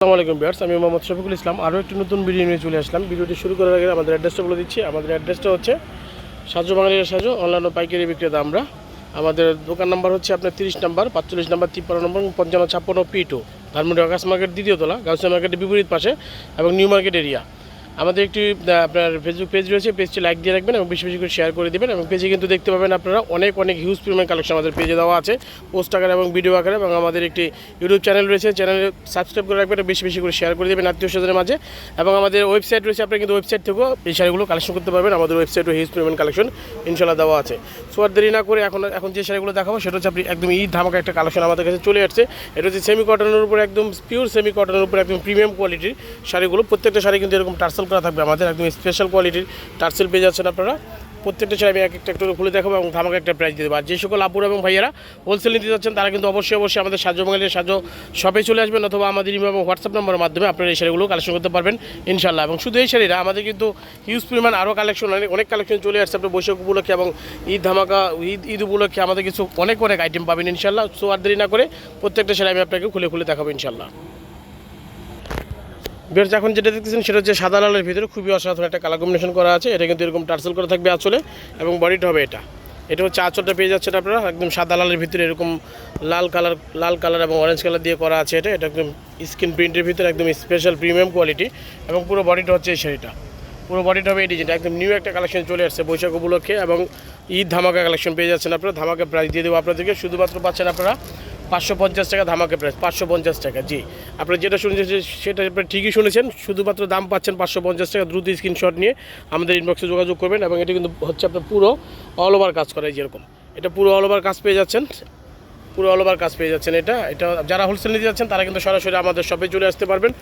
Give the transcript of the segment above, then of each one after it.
আসসালামু আলাইকুম ভিউয়ার্স, আমি মোহাম্মদ শফিকুল ইসলাম আরও একটি নতুন ভিডিও নিয়ে চলে আসলাম। ভিডিওটি শুরু করার আগে আমাদের অ্যাড্রেসটা বলে দিচ্ছি। আমাদের অ্যাড্রেসটা হচ্ছে সাজু বাঙালির সাজু অনলাইন পাইকারি বিক্রেতা আমরা। আমাদের দোকান নাম্বার হচ্ছে আপনার 30 নাম্বার, 45 নাম্বার, 53 নম্বর, 5556 P2 ধানমন্ডি আকাশ মার্কেট দ্বিতীয় তলা, গাউসিয়া মার্কেটের বিপরীত পাশে এবং নিউ মার্কেট এরিয়া। আমাদের একটি আপনার ফেসবুক পেজ রয়েছে, পেজটি লাইক দিয়ে রাখবেন এবং বেশি বেশি করে শেয়ার করে দেবেন। এবং পেজে কিন্তু দেখতে পাবেন আপনারা অনেক হিউজ পরিমাণ কালেকশন আমাদের পেজে দেওয়া আছে, পোস্ট আকারে এবং ভিডিও আকারে। এবং আমাদের একটি ইউটিউব চ্যানেল রয়েছে, চ্যানেলে সাবস্ক্রাইব করে রাখবেন, বেশি বেশি করে শেয়ার করে দেবেন আত্মীয় স্বজনের মাঝে। এবং আমাদের ওয়েবসাইট রয়েছে, আপনি কিন্তু ওয়েবসাইট থেকেও এই শাড়িগুলো কালেকশন করতে পারবেন। আমাদের ওয়েবসাইটও হিউজ পরিমাণ কালেকশন ইনশাল্লাহ দেওয়া আছে। সো আর দেরি না করে এখন যে শাড়িগুলো দেখাবো সেটা হচ্ছে আপনি একদম ঈদ ধামাকা একটা কালেকশন আমাদের কাছে চলে আসছে। এটা হচ্ছে সেমি কটনের উপর, একদম পিওর সেমি কটনের উপর একদম প্রিমিয়াম কোয়ালিটির শাড়িগুলো। প্রত্যেকটা শাড়ি কিন্তু এরকম টার্সেল করা থাকবে আমাদের, একদম স্পেশাল কোয়ালিটির টার্সেল পেয়ে যাচ্ছেন আপনারা। প্রত্যেকটা শাড়ি আমি একটা একটু খুলে দেখাবো এবং ধামাকা একটা প্রাইস দিয়ে দেবো। আর যে সকল আপুর এবং ভাইয়ারা হোলসেল নিতে যাচ্ছেন তারা কিন্তু অবশ্যই আমাদের সাজু বাঙালির সাজু শপে চলে আসবেন, অথবা আমাদের ইমেল এবং হোয়াটসঅ্যাপ নম্বরের মাধ্যমে আপনারা এই শাড়িগুলো কালেকশন করতে পারবেন ইনশাল্লাহ। এবং শুধু এই শাড়িরা আমাদের কিন্তু হিউজ পরিমাণ আরও কালেকশন, অনেক কালেকশন চলে আসছে আপনার বৈশাখ উপলক্ষে এবং ঈদ ধামাকা ঈদ উপলক্ষে আমাদের কিছু অনেক আইটেম পাবেন ইনশাল্লাহ। সো আর দেরি না করে প্রত্যেকটা শাড়ি আমি আপনাকে খুলে দেখাবো ইনশাল্লাহ। বেশ, এখন যেটা দেখতেছেন সেটা হচ্ছে সাদা লালের ভিতরে খুবই অসাধারণ একটা কালার কম্বিনেশন করা আছে। এটা কিন্তু এরকম টার্সেল করা থাকবে আঁচলে এবং বডিটা হবে এটা হচ্ছে আঁচলটা পেয়ে যাচ্ছেন আপনারা একদম সাদা লালের ভিতরে এরকম লাল কালার এবং অরেঞ্জ কালার দিয়ে করা আছে। এটা একদম স্কিন প্রিন্টের ভিতরে একদম স্পেশাল প্রিমিয়াম কোয়ালিটি। এবং পুরো বডিটা হচ্ছে এই শাড়িটা, পুরো বডিটা হবে এই ডিজাইনটা। একদম নিউ একটা কালেকশন চলে আসছে বৈশাখ উপলক্ষে এবং ঈদ ধামাকা কালেকশন পেয়ে যাচ্ছেন আপনারা। ধামাকা প্রাইস দিয়ে দেবো আপনাদেরকে, শুধুমাত্র পাচ্ছেন আপনারা 550 টাকা ধামাকা প্রাইস, 550 টাকা। জি, আপনারা যেটা শুনেছেন সেটা আপনারা ঠিকই শুনেছেন, শুধুমাত্র দাম পাচ্ছেন 550 টাকা। দ্রুত স্ক্রিনশট নিয়ে আমাদের ইনবক্সে যোগাযোগ করবেন। এবং এটা কিন্তু হচ্ছে আপনার পুরো অল ওভার কাজ করা, যেরকম এটা পুরো অল ওভার কাজ পেয়ে যাচ্ছেন, এটা যারা হোলসেল নিতে যাচ্ছেন তারা কিন্তু সরাসরি আমাদের শপে চলে আসতে পারবেন।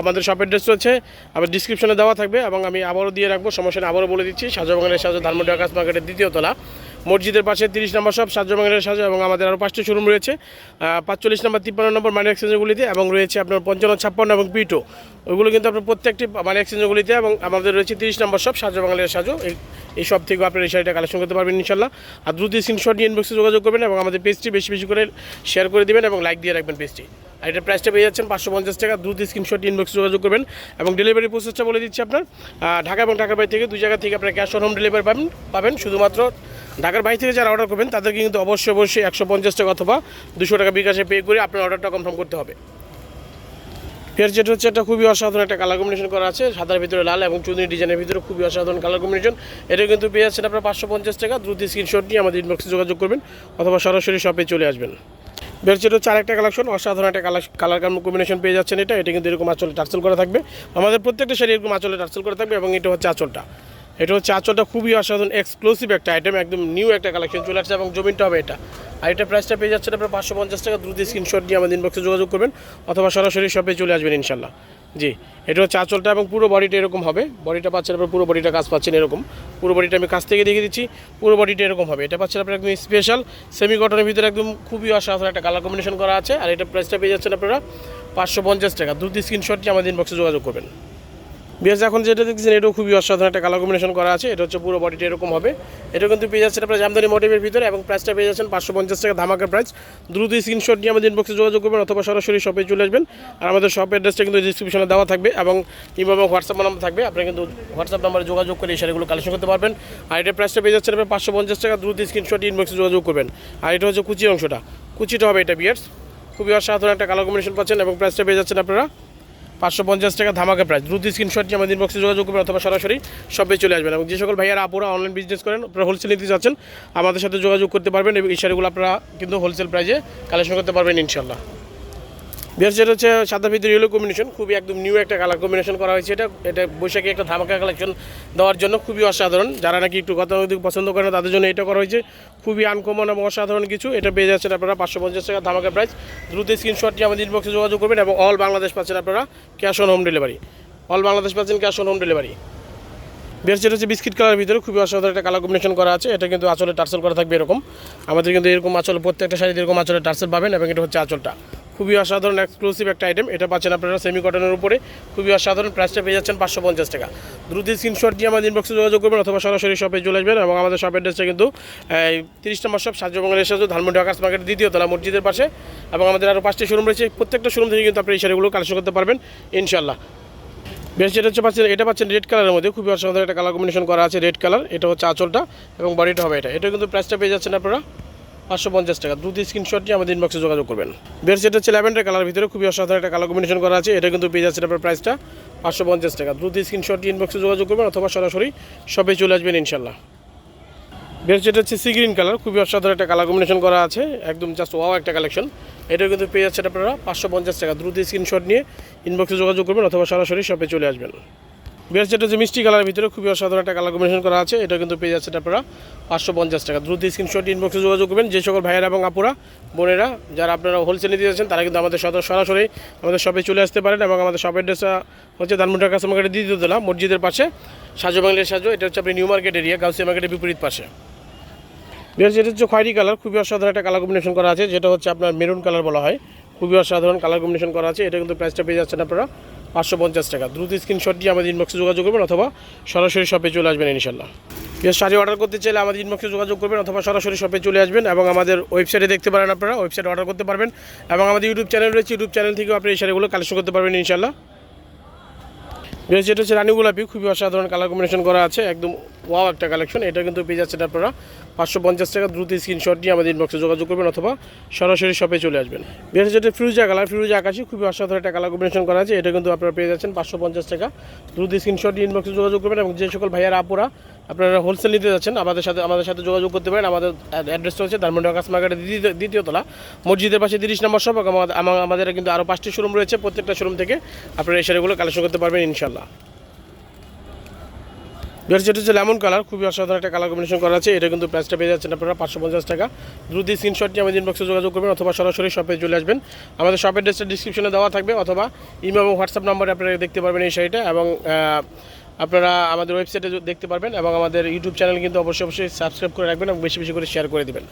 আমাদের শপের ড্রেস রয়েছে, আবার ডিসক্রিপশনে দেওয়া থাকবে এবং আমি আবারও দিয়ে রাখবো, সমস্যা নেই, আবারও বলে দিচ্ছি। সাজু বাঙালির সাজু ধানমন্ডি আকাশ মার্কেটের দ্বিতীয় তলা, মসজিদের পাশে 30 নম্বর শপ সাজু বাঙালির সাজু। এবং আমাদের আরও 5টি শোরুম রয়েছে, 45 নম্বর, 53 নম্বর মানি এক্সচেঞ্জগুলিতে, এবং রয়েছে আপনার 55, 56 এবং P2, ওইগুলো কিন্তু আপনার প্রত্যেকটি মানি এক্সচেঞ্জগুলিতে। এবং আমাদের রয়েছে 30 নম্বর শপ সাজু বাঙালির সাজু। এই সব থেকে আপনার এই শাড়িটা কালেকশন করতে পারবেন ইনশাল্লাহ। আর দ্রুত স্ক্রিনশট নিয়ে ইনবক্সে যোগাযোগ করবেন এবং আমাদের পেজটি বেশি বেশি করে শেয়ার করে দেবেন এবং লাইক দিয়ে রাখবেন পেজটি। আর এটার প্রাইসটা পেয়ে যাচ্ছেন 550 টাকা। দ্রুত স্ক্রিনশট ইনবক্সে যোগাযোগ করবেন। এবং ডেলিভারি প্রসেসটা বলে দিচ্ছি আপনার, ঢাকা এবং ঢাকার বাইরে থেকে দুই জায়গা থেকে আপনার ক্যাশ অন হোম ডেলিভারি পাবেন। শুধুমাত্র ঢাকার বাইরে থেকে যারা অর্ডার করবেন তাদেরকে কিন্তু অবশ্যই 150 টাকা অথবা 200 টাকা বিকাশে পে করে আপনার অর্ডারটা কনফার্ম করতে হবে। ফের যেটা হচ্ছে একটা খুবই অসাধারণ একটা কালার কম্বিনেশন করা আছে, সাদার ভিতরে লাল এবং চুনি ডিজাইনের ভিতরে খুবই অসাধারণ কালার কম্বিনেশন। এটা কিন্তু পেয়ে যাচ্ছেন আপনার 550 টাকা। দ্রুত স্ক্রিনশট নিয়ে আমাদের ইনবক্সে যোগাযোগ করবেন অথবা সরাসরি শপে চলে আসবেন। বের যেটা হচ্ছে আরেকটা কালেকশন, অসাধারণ একটা কালার কম্বিনেশন পেয়ে যাচ্ছেন। এটা কিন্তু এরকম আঁচলে টার্সেল করা থাকবে, আমাদের প্রত্যেকটা শাড়ি এরকম আঁচলে টার্সেল করা থাকবে। এবং এটা হচ্ছে আঁচলটা খুবই অসাধারণ এক্সক্লুসিভ একটা আইটেম, একদম নিউ একটা কালেকশন চলে আসছে। এবং জমিনটা হবে এটা। আর এটা প্রাইসটা পেয়ে যাচ্ছেন আপনার 550 টাকা। দ্রুত স্ক্রিনশট নিয়ে আমাদের ইনবক্সে যোগাযোগ করবেন অথবা সরাসরি শপে চলে আসবেন ইনশাল্লাহ। জি, এটা হচ্ছে আঁচলটা এবং পুরো বডিটা এরকম হবে। বডিটা পাচ্ছেন আপনার পুরো বডিটা কাজ পাচ্ছেন এরকম, পুরো বডিটা আমি কাছ থেকে দেখিয়ে দিচ্ছি। পুরো বডিটা এরকম হবে। এটা পাচ্ছেন আপনার একদম স্পেশাল সেমি কটনের ভিতরে একদম খুবই অসাধারণ একটা কালার কম্বিনেশন করা আছে। আর এটা প্রাইসটা পেয়ে যাচ্ছেন আপনারা 550 টাকা। দ্রুত স্ক্রিনশট নিয়ে আমাদের ইনবক্সে যোগাযোগ করবেন। বিয়াস, এখন যেটা দেখছেন এটাও খুবই অসাধারণ একটা কালার কম্বিনেশন করা আছে। এটা হচ্ছে পুরো বডিটা এরকম হবে। এটা কিন্তু পেয়ে যাচ্ছেন আপনার জামদানি মোটিভের ভিতরে এবং প্রাইসটা পেয়ে যাচ্ছেন 550 টাকা ধামাকা প্রাইস। দ্রুত স্ক্রিনশট নিয়ে আমাদের ইনবক্সে যোগাযোগ করবেন অথবা সরাসরি শপে চলে আসবেন। আর আমাদের শপের অ্যাড্রেসটা কিন্তু ডিসক্রিপশনে দেওয়া থাকবে এবং ইমেল এবং হোয়াটসঅ্যাপ নাম্বার থাকবে, আপনি কিন্তু হোয়াটসঅ্যাপ নাম্বারে যোগাযোগ করে এই শাড়িগুলো কালেকশন করতে পারবেন। আর এটা প্রাইসটা পেয়ে যাচ্ছেন আপনার 550 টাকা। দ্রুত স্ক্রিনশট ইনবক্সে যোগাযোগ করবেন। আর এটা হচ্ছে কুচির অংশটা, কুচিটা হবে এটা বিয়ার্স। খুবই অসাধারণ একটা কালার কম্বিনেশন পাচ্ছেন এবং প্রাইসটা পেয়ে যাচ্ছেন আপনারা 550 টাকা ধামাকা প্রাইস। দ্রুত স্ক্রিনশট নিয়ে আমাদের ইনবক্সে যোগাযোগ করবেন অথবা সরাসরি শপে চলে আসবেন। এবং যে সকল ভাইয়ারা আপুরা অনলাইন বিজনেস করেন, আপনারা হোলসেল নিতে যাচ্ছেন, আমাদের সাথে যোগাযোগ করতে পারবেন এবং এই শাড়িগুলো আপনারা কিন্তু হোলসেল প্রাইসে কালেকশন করতে পারবেন ইনশাল্লাহ। বিয়ার যেটা হচ্ছে সাদা ভিতরে ইয়েলো কম্বিনেশন, খুবই একদম নিউ একটা কালার কম্বিনেশন করা হয়েছে। এটা বৈশাখী একটা ধামাকা কালেকশন দেওয়ার জন্য খুবই অসাধারণ। যারা নাকি একটু গতানুগতিক পছন্দ করেন তাদের জন্য এটা করা হয়েছে, খুবই আনকমন এবং অসাধারণ কিছু। এটা পেয়ে যাচ্ছেন আপনারা 550 টাকা ধামাকা প্রাইস। দ্রুত স্ক্রিনশট নিয়ে আমাদের ইনবক্সে যোগাযোগ করবেন এবং অল বাংলাদেশ পাচ্ছেন আপনারা cash on home delivery. All Bangladesh পাচ্ছেন ক্যাশ অন হোম ডেলিভারি। বেশ, যেটা হচ্ছে বিস্কিট কালার ভিতরে খুবই অসাধারণ একটা কালার কম্বিনেশন করা আছে। এটা কিন্তু আঁচলে টার্সেল করা থাকবে এরকম, আমাদের কিন্তু এরকম আঁচলে প্রত্যেকটা শাড়িতে এরকম আঁচলে টার্সেল পাবেন। এবং এটা হচ্ছে আঁচলটা খুবই অসাধারণ এক্সক্লুসিভ একটা আইটেম, এটা পাচ্ছেন আপনারা সেমি কটনের উপরে, খুবই অসাধারণ। প্রাইসটা পেয়ে যাচ্ছেন 550 টাকা। দ্রুত স্ক্রিনশট দিয়ে আমাদের ইনবক্সে যোগাযোগ করবেন অথবা সরাসরি শপে চলে আসবেন। এবং আমাদের শপের অ্যাড্রেসটা কিন্তু 30 নম্বর শপ সাহায্যবাঙ্গালের সাথে ধানমন্ডি আকাশ মার্কেটের দ্বিতীয় তলা মসজিদের পাশে। এবং আমাদের আরও 5টি শোরুম রয়েছে, প্রত্যেকটা শোরুম থেকে কিন্তু আপনি এই শাড়িগুলো কালেকশন করতে পারবেন ইনশাল্লাহ। বেশ, যেটা হচ্ছে পাচ্ছেন, এটা পাচ্ছেন রেড কালারের মধ্যে, খুবই অসাধারণ একটা কালার কম্বিনেশন করা আছে, রেড কালার। এটা হচ্ছে আঁচলটা এবং বডিটা হবে এটা কিন্তু প্রাইসটা পেয়ে যাচ্ছেন আপনারা 550 টাকা। দ্রুত স্ক্রিনশট দিয়ে আমাদের ইনবক্সে যোগাযোগ করবেন। বেশ, যেটা হচ্ছে ল্যাভেন্ডার কালার ভিতরে, খুবই অসাধারণ একটা কালার কম্বিনেশন করা আছে, এটা কিন্তু পেয়ে যাচ্ছেন আপনার প্রাইসটা 550 টাকা। দ্রুত স্ক্রিনশট দিয়ে ইনবক্সে যোগাযোগ করবেন অথবা সরাসরি শপে চলে আসবেন ইনশাল্লাহ। বেশ, যেটা হচ্ছে সি গ্রিন কালার, খুবই অসাধারণ একটা কালার কম্বিনেশন করা আছে, একদম জাস্ট ওয়াও একটা কালেকশন। এটা কিন্তু পেয়ে যাচ্ছেন আপনারা 550 টাকা। দ্রুত স্ক্রিনশট নিয়ে ইনবক্সে যোগাযোগ করবেন অথবা সরাসরি শপে চলে আসবেন। বেশ, যেটা হচ্ছে মিষ্টি কালারের ভিতরে, খুবই অসাধারণ একটা কালার কম্বিনেশন করা আছে, এটা কিন্তু পেয়ে যাচ্ছেন আপনারা 550 টাকা। দ্রুত স্ক্রিনশট ইনবক্সে যোগাযোগ করবেন। যে সকল ভাইয়েরা এবং আপুরা বোনেরা যারা আপনারা হোলসেল নিতে যাচ্ছেন তারা কিন্তু আমাদের সরাসরি আমাদের শপে চলে আসতে পারেন। এবং আমাদের শপের অ্যাড্রেসটা হচ্ছে ধানমন্ডি আকাশ মার্কেটের দ্বিতীয় তলা মসজিদের পাশে, সাহায্যবাঙ্গালের সাহায্য। এটা হচ্ছে আপনি নিউ মার্কেট এরিয়া, গাউসিয়া মার্কেটের বিপরীত পাশে। বেশ, যেটা হচ্ছে খয়েরি কালার, খুবই অসাধারণ একটা কালার কম্বিনেশন করা আছে, যেটা হচ্ছে আপনার মেরুন কালার বলা হয়, খুবই অসাধারণ কালার কম্বিনেশন করা আছে। এটা কিন্তু প্রাইসটা পেয়ে যাচ্ছেন আপনারা 550 টাকা। দ্রুত স্ক্রিনশট দিয়ে আমাদের ইনবক্সে যোগাযোগ করবেন অথবা সরাসরি শপে চলে আসবেন ইনশাল্লাহ। বেশ, শাড়ি অর্ডার করতে চাইলে আমাদের ইনবক্সে যোগাযোগ করবেন অথবা সরাসরি শপে চলে আসবেন। এবং আমাদের ওয়েবসাইটে দেখতে পারেন, আপনারা ওয়েবসাইটে অর্ডার করতে পারবেন। এবং আমাদের ইউটিউব চ্যানেল রয়েছে, ইউটিউব চ্যানেল থেকেও আপনি এই শাড়িগুলো কালেকশন করতে পারবেন ইনশাল্লাহ। বেশ, যেটা হচ্ছে রানী গোলাপি, খুবই অসাধারণ কালার কম্বিনেশন করা আছে, একদম ওয়াও একটা কালেকশন। এটা কিন্তু পেয়ে যাচ্ছেন আপনারা 550 টাকা। দ্রুত স্ক্রিনশট দিয়ে আমাদের ইনবক্সে যোগাযোগ করবেন অথবা সরাসরি শপে চলে আসবেন। বেশ, যেটা ফিরোজা কালার, ফিরোজা আকাশি, খুবই অসাধারণ একটা কালার কম্বিনেশন করা আছে, এটা কিন্তু আপনারা পেয়ে যাচ্ছেন 550 টাকা। দ্রুত স্ক্রিনশট দিয়ে ইনবক্সে যোগাযোগ করবেন। এবং যে সকল ভাইয়ারা আপুরা আপনারা হোলসেল নিতে যাচ্ছেন আমাদের সাথে যোগাযোগ করতে পারেন। আমাদের অ্যাড্রেসটা হচ্ছে ধানমন্ডি আকাশ মার্কেটের দ্বিতীয় তলা মসজিদের পাশে 30 নম্বর শপ। আমাদের কিন্তু আরও 5টি শোরুম রয়েছে, প্রত্যেকটা শোরুম থেকে আপনারা এই শাড়িগুলো কালেকশন করতে পারবেন ইনশাল্লাহ। বেশ, যেটা হচ্ছে লেমন কালার, খুবই অসাধারণ একটা কালার কম্বিনেশন করা আছে, এটা কিন্তু প্রাইসটা পেয়ে যাচ্ছেন আপনারা 550 টাকা। দ্রুত স্ক্রিনশট নিয়ে আমাদের ইনবক্সে যোগাযোগ করবেন অথবা সরাসরি শপে চলে আসবেন। আমাদের শপের অ্যাড্রেসটা ডিসক্রিপশনে দেওয়া থাকবে অথবা ইমেল এবং হোয়াটসঅ্যাপ নাম্বারে আপনারা দেখতে পারবেন এই শাড়িটা। এবং আপনারা আমাদের ওয়েবসাইটে দেখতে পারবেন। এবং আমাদের ইউটিউব চ্যানেল কিন্তু অবশ্যই সাবস্ক্রাইব করে রাখবেন এবং বেশি বেশি করে শেয়ার করে দেবেন।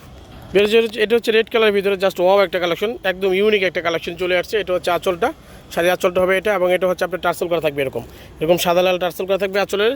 বেশ, এটা হচ্ছে রেড কালারের ভিতরে, জাস্ট ওয়াও একটা কালেকশন, একদম ইউনিক একটা কালেকশন চলে আসছে। এটা হচ্ছে আঁচলটা, শাড়ি আঁচলটা হবে এটা। এবং এটা হচ্ছে আপনার টার্সেল করা থাকবে, এরকম সাদা লাল টার্সেল করা থাকবে আঁচলে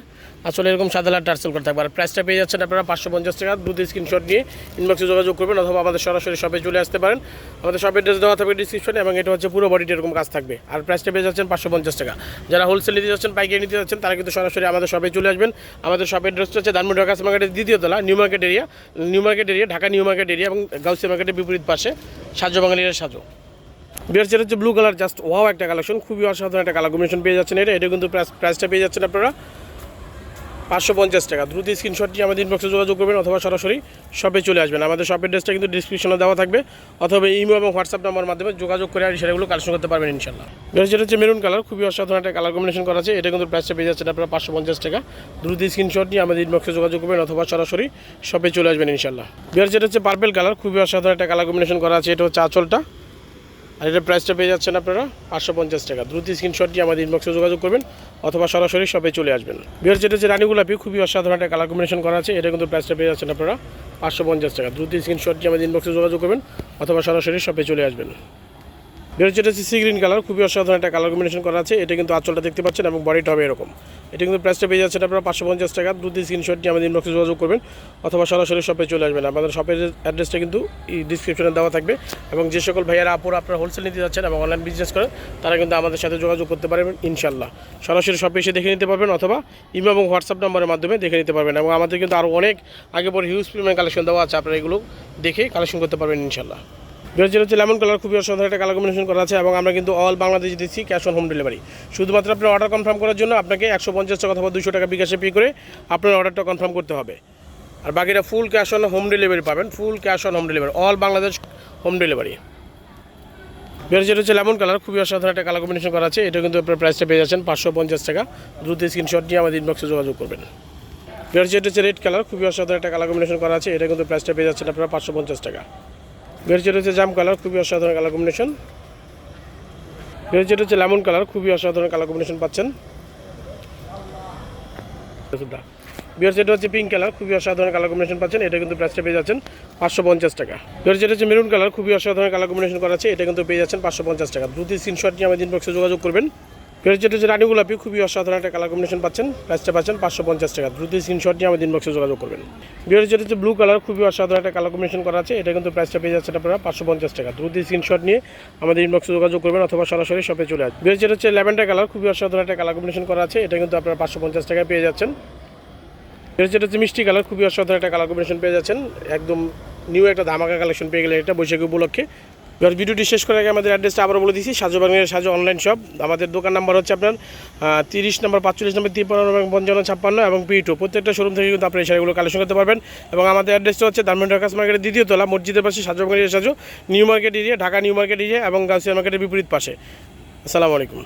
এরকম সাদা লাল টার্সেল করা থাকবে। আর প্রাইসটা পেয়ে যাচ্ছেন আপনারা 550 টাকা। দ্রুত স্ক্রিনশট নিয়ে ইনবক্সে যোগাযোগ করবেন অথবা আমাদের সরাসরি শপে চলে আসতে পারেন। আমাদের শপের অ্যাড্রেস দেওয়া থাকবে ডিসক্রিপশনে। এবং এটা হচ্ছে পুরো বডিতে এরকম কাজ থাকবে। আর প্রাইসটা পেয়ে যাচ্ছেন 550 টাকা। যারা হোলসেল নিতে যাচ্ছেন, পাইকারি নিতে যাচ্ছেন, তারা কিন্তু সরাসরি আমাদের শপে চলে আসবেন। আমাদের শপের অ্যাড্রেসটা হচ্ছে ধানমন্ডি আকাশ মার্কেটের দ্বিতীয় তলা new market area, Dhaka new market area এবং গাউসিয়া মার্কেটের বিপরীত পাশে, সাহায্যবাঙ্গালের সাহায্য। বিয়ার, যেটা হচ্ছে ব্লু কালার, জাস্ট ওয়াও একটা কালেকশন, খুবই অসাধারণ একটা কালার কম্বিনেশন পেয়ে যাচ্ছেন। এটা কিন্তু প্রাইসটা পেয়ে যাচ্ছেন আপনারা 550 টাকা। দ্রুত স্ক্রিনশট দিয়ে আমাদের ইনবক্সে যোগাযোগ করবেন অথবা সরাসরি শপে চলে আসবেন। আমাদের শপের অ্যাড্রেসটা কিন্তু ডিসক্রিপশনে দেওয়া থাকবে অথবা ইমেল এবং হোয়াটসঅ্যাপ নাম্বার মাধ্যমে যোগাযোগ করে আর সেগুলো কালেকশন করতে পারবেন ইনশাল্লাহ। যেটা হচ্ছে মেরুন কালার, খুবই অসাধারণ একটা কালার কম্বিনেশন করা আছে, এটা কিন্তু প্রাইসটা পেয়ে যাচ্ছেন আপনারা 550 টাকা। দ্রুত স্ক্রিনশট দিয়ে আমাদের ইনবক্সে যোগাযোগ করবেন অথবা সরাসরি শপে চলে আসবেন ইনশাল্লাহ। যেটা হচ্ছে পার্পেল কালার, খুবই অসাধারণ একটা কালার কম্বিনেশন করা আছে, এটা হচ্ছে আঁচলটা। আর এটার প্রাইসটা পেয়ে যাচ্ছেন আপনারা 550 টাকা। দ্রুত স্ক্রিনশট দিয়ে আমাদের ইনবক্সে যোগাযোগ করবেন অথবা সরাসরি শপে চলে আসবেন। বিয়ার, যেটা হচ্ছে রানী গোলাপি, খুবই অসাধারণ একটা কালার কম্বিনেশন করা আছে, এটা কিন্তু প্রাইসটা পেয়ে যাচ্ছেন আপনারা 550 টাকা। দ্রুত স্ক্রিনশট দিয়ে আমাদের ইনবক্সে যোগাযোগ করবেন অথবা সরাসরি শপে চলে আসবেন। বিয়ার, যেটা হচ্ছে সি গ্রিন কালার, খুবই অসাধারণ একটা কালার কম্বিনেশন করা আছে, এটা কিন্তু আঁচলটা দেখতে পাচ্ছেন এবং বডিটা হবে এরকম। এটা কিন্তু প্রাইসটা পেয়ে যাচ্ছেন আপনারা 550 টাকা। দ্রুত স্ক্রিনশট দিয়ে আমাদের ইনবক্সে যোগাযোগ করবেন অথবা সরাসরি শপে চলে আসবেন। আমাদের শপের অ্যাড্রেসটা কিন্তু এই ডিসক্রিপশনে দেওয়া থাকবে। এবং যে সকল ভাইয়ারা আপুরা আপনারা হোলসেল নিতে যাচ্ছেন এবং অনলাইন বিজনেস করেন, তারা কিন্তু আমাদের সাথে যোগাযোগ করতে পারবেন ইনশাল্লাহ। সরাসরি শপে এসে দেখে নিতে পারবেন অথবা ইমেল এবং হোয়াটসঅ্যাপ নাম্বারের মাধ্যমে দেখে নিতে পারবেন। এবং আমাদের কিন্তু আরও অনেক আগে পরে হিউজ পরিমাণ কালেকশন দেওয়া আছে, আপনারা এগুলো দেখে কালেকশন করতে পারবেন ইনশাল্লাহ। যেটা হচ্ছে লেমন কালার, খুবই অসাধারণ একটা কালার কম্বিনেশন করা আছে। এবং আমরা কিন্তু অল বাংলাদেশ দিচ্ছি ক্যাশ অন হোম ডেলিভারি। শুধুমাত্র আপনার অর্ডার কনফার্ম করার জন্য আপনাকে 150 টাকা অথবা 200 টাকা বিকাশে পে করে আপনার অর্ডারটা কনফার্ম করতে হবে। আর বাকিটা full cash on home delivery পাবেন, full cash on home delivery, all Bangladesh home delivery. যেটা হচ্ছে লেমন কালার, খুবই অসাধারণ একটা কালার কম্বিনেশন করা আছে, এটা কিন্তু আপনার প্রাইসটা পেয়ে যাচ্ছেন 550 টাকা। দ্রুত স্ক্রিনশট নিয়ে আমাদের ইনবক্সে যোগাযোগ করবেন। যেটা হচ্ছে রেড কালার, খুবই অসাধারণ একটা কালার কম্বিনেশন করা আছে, এটা কিন্তু প্রাইসটা পেয়ে যাচ্ছেন আপনারা 550 টাকা। যেটা হচ্ছে জাম কালার, খুবই অসাধারণ কালার কম্বিনেশন। যেটা হচ্ছে লেমন কালার, খুবই অসাধারণ কালার কম্বিনেশন পাচ্ছেন। বিয়ার যেটা হচ্ছে পিঙ্ক কালার, খুবই অসাধারণ কালার কম্বিনেশন পাচ্ছেন, এটা কিন্তু প্রাইসটা পেয়ে যাচ্ছেন 550 টাকা। বিয়ার যেটা হচ্ছে মেরুন কালার, খুবই অসাধারণ কালার কম্বিনেশন করা আছে, এটা কিন্তু পেয়ে যাচ্ছেন 550 টাকা। দ্রুত স্ক্রিনশট নিয়ে আমাদের ইনবক্সে যোগাযোগ করবেন। বিয়ার যেটা হচ্ছে রানী গোলাপি, খুবই অসাধারণ একটা কালার কম্বিনেশন পাচ্ছেন, প্রাইসটা পাচ্ছেন 550 টাকা। দ্রুত স্ক্রিনশট নিয়ে আমাদের ইনবক্সে যোগাযোগ করবেন। বিয়ার যেটা হচ্ছে ব্লু কালার, খুবই অসাধারণ একটা কালার কম্বিনেশন করা আছে, এটা কিন্তু প্রাইসটা পেয়ে যাচ্ছেন আপনারা 550 টাকা। দ্রুত স্ক্রিনশট নিয়ে আমাদের ইনবক্সে যোগাযোগ করবেন অথবা সরাসরি শপে চলে আসবেন। বিয়ার যেটা হচ্ছে ল্যাভেন্ডার কালার, খুবই অসাধারণ একটা কালার কম্বিনেশন করা আছে, এটা কিন্তু আপনারা 550 টাকায় পেয়ে যাচ্ছেন। যেটা হচ্ছে মিষ্টি কালার, খুবই অসাধারণ একটা কালার কম্বিনেশন পেয়ে যাচ্ছেন, একদম নিউ একটা ধামাকা কালেকশন পেয়ে গেলে এটা বৈশাখী উপলক্ষে। এবার ভিডিওটি শেষ করে আগে আমাদের অ্যাড্রেসটা আবার বলে দিচ্ছি, সাজু বাংলার সাজু অনলাইন শপ। আমাদের দোকান নাম্বার হচ্ছে আপনার 30 নম্বর, 45 নম্বর, 53 এবং 55, 56 এবং P2 প্রত্যেকটা শোরুম থেকে কিন্তু আপনি এই শাড়িগুলো কালেকশন করতে পারবেন। এবং আমাদের অ্যাড্রেসটা হচ্ছে ধানমন্ডি ঢাকা মার্কেটের 2য় তলা, মসজিদের পাশে সাজু বাংলার Saju new market area, Dhaka new market area এবং গাউসিয়া মার্কেটের বিপরীত পাশে। আসসালামু আলাইকুম।